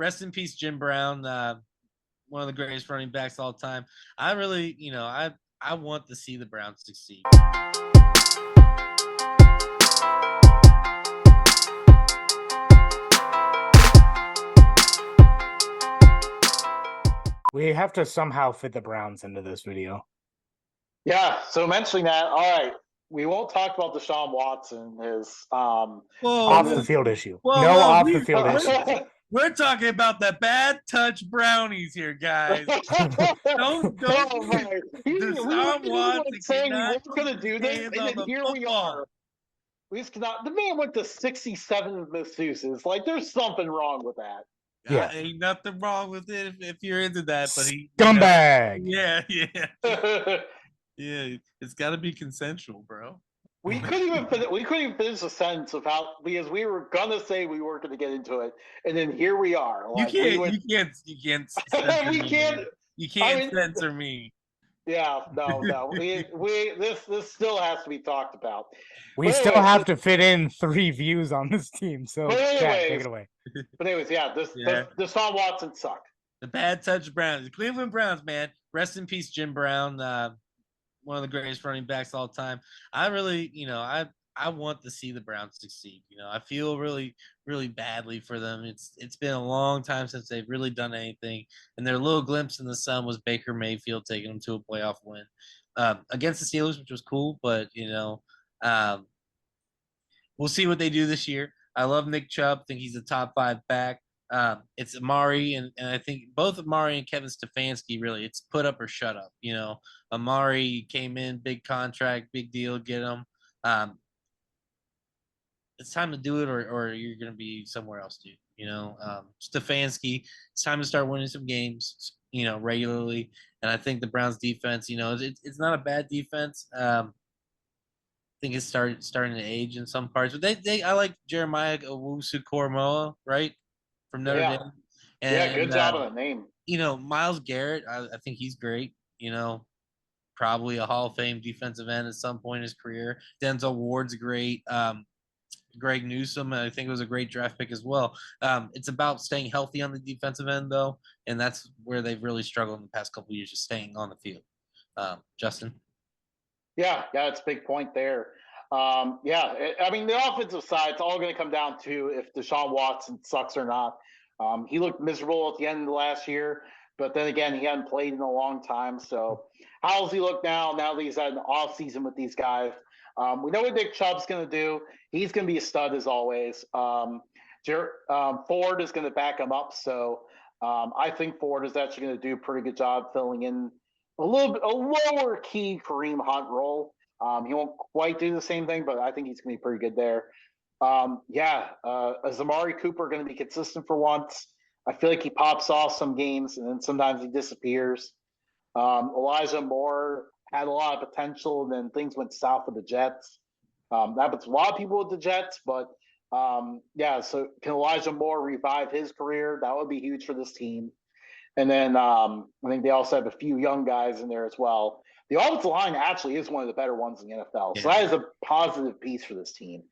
rest in peace, Jim Brown, one of the greatest running backs of all time. I really, I want to see the Browns succeed. We have to somehow fit the Browns into this video. Yeah, so mentioning that, all right, we won't talk about Deshaun Watson, his off the field issue. Off the field issue. We're talking about the bad touch brownies here, guys. don't Deshaun Watson saying we weren't going to do this, and then here we are. We just cannot. The man went to 67 masseuses. Like, there's something wrong with that. Yeah, ain't nothing wrong with it if you're into that, but he scumbag. Yeah. Yeah, it's got to be consensual, bro. We couldn't even finish the sentence of how, because we were gonna say we weren't gonna get into it, and then here we are. Like, you can't censor me. Yeah, no. This still has to be talked about. We still have to fit in 3 views on this team, so take it away. But anyways, Deshaun Watson sucked. The bad touch Browns, the Cleveland Browns, man. Rest in peace, Jim Brown, one of the greatest running backs of all time. I really, I want to see the Browns succeed. I feel really, really badly for them. It's been a long time since they've really done anything, and their little glimpse in the sun was Baker Mayfield taking them to a playoff win against the Steelers, which was cool. But we'll see what they do this year. I love Nick Chubb. Think he's a top 5 back. It's Amari and I think both Amari and Kevin Stephanski, really. It's put up or shut up. Amari came in, big contract, big deal, get him. It's time to do it or you're going to be somewhere else, dude. Stephanski, it's time to start winning some games, regularly. And I think the Browns defense, it's not a bad defense. I think it's starting to age in some parts. But I like Jeremiah Owusu-Koramoah, right? From Notre Dame. And, good job on the name. Myles Garrett, I think he's great. Probably a Hall of Fame defensive end at some point in his career. Denzel Ward's great. Greg Newsome, I think, was a great draft pick as well. It's about staying healthy on the defensive end, though, and that's where they've really struggled in the past couple of years, just staying on the field. Justin? Yeah, it's a big point there. The offensive side, it's all going to come down to if Deshaun Watson sucks or not. He looked miserable at the end of the last year, but then again, he hadn't played in a long time. So how does he look now that he's had an off season with these guys? We know what Nick Chubb's going to do. He's going to be a stud as always. Ford is going to back him up. So I think Ford is actually going to do a pretty good job filling in a lower key Kareem Hunt role. He won't quite do the same thing, but I think he's going to be pretty good there. Is Amari Cooper going to be consistent for once? I feel like he pops off some games and then sometimes he disappears. Elijah Moore had a lot of potential, and then things went south with the Jets. That happens to a lot of people with the Jets, but so can Elijah Moore revive his career? That would be huge for this team. And then I think they also have a few young guys in there as well. The offensive line actually is one of the better ones in the NFL. Yeah. So that is a positive piece for this team.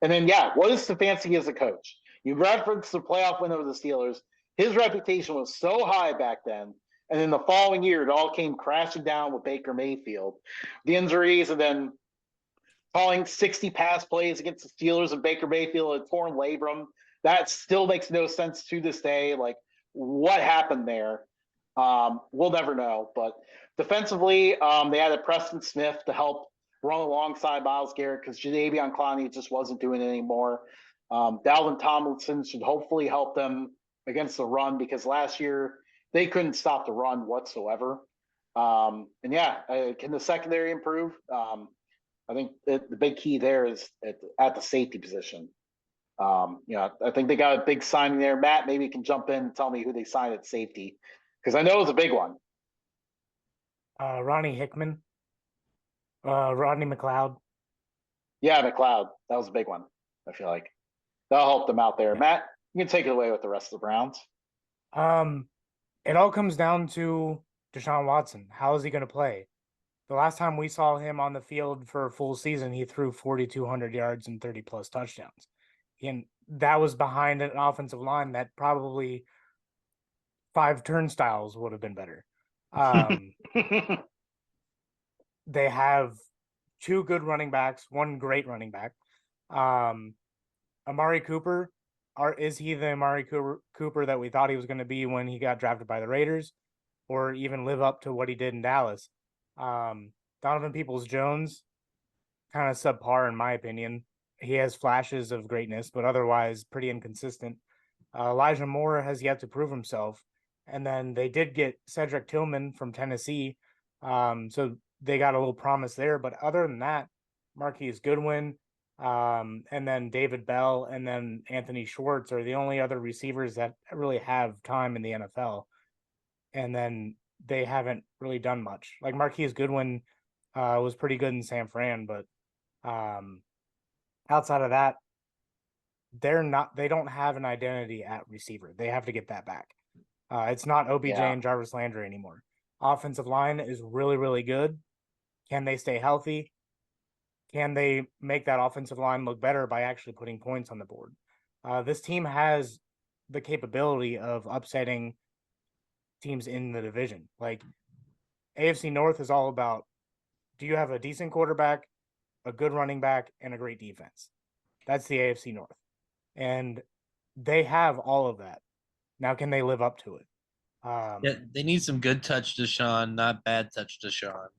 And then, what is Stefanski as a coach? You referenced the playoff win over the Steelers. His reputation was so high back then. And then the following year, it all came crashing down with Baker Mayfield. The injuries, and then calling 60 pass plays against the Steelers and Baker Mayfield had torn labrum. That still makes no sense to this day. Like, what happened there? We'll never know. But defensively, they added Preston Smith to help run alongside Myles Garrett because Jadeveon Clowney just wasn't doing it anymore. Dalvin Tomlinson should hopefully help them against the run because last year they couldn't stop the run whatsoever. Can the secondary improve? I think the big key there is at the safety position. I think they got a big signing there. Matt, maybe you can jump in and tell me who they signed at safety because I know it's a big one. Ronnie Hickman. Rodney McLeod. Yeah, McLeod. That was a big one, I feel like. That'll help them out there. Matt, you can take it away with the rest of the Browns. It all comes down to Deshaun Watson. How is he going to play? The last time we saw him on the field for a full season, he threw 4,200 yards and 30-plus touchdowns. And that was behind an offensive line that probably 5 turnstiles would have been better. They have 2 good running backs, 1 great running back. Amari Cooper, is he the Amari Cooper that we thought he was going to be when he got drafted by the Raiders, or even live up to what he did in Dallas? Donovan Peoples-Jones, kind of subpar in my opinion. He has flashes of greatness, but otherwise pretty inconsistent. Elijah Moore has yet to prove himself. And then they did get Cedric Tillman from Tennessee. So they got a little promise there. But other than that, Marquise Goodwin, and then David Bell, and then Anthony Schwartz are the only other receivers that really have time in the NFL. And then they haven't really done much. Like Marquise Goodwin was pretty good in San Fran, but outside of that, they don't have an identity at receiver. They have to get that back. It's not OBJ and Jarvis Landry anymore. Offensive line is really, really good. Can they stay healthy? Can they make that offensive line look better by actually putting points on the board? This team has the capability of upsetting teams in the division. Like AFC North is all about, do you have a decent quarterback, a good running back, and a great defense? That's the AFC North. And they have all of that. Now, can they live up to it? Yeah, they need some good touch Deshaun, not bad touch Deshaun.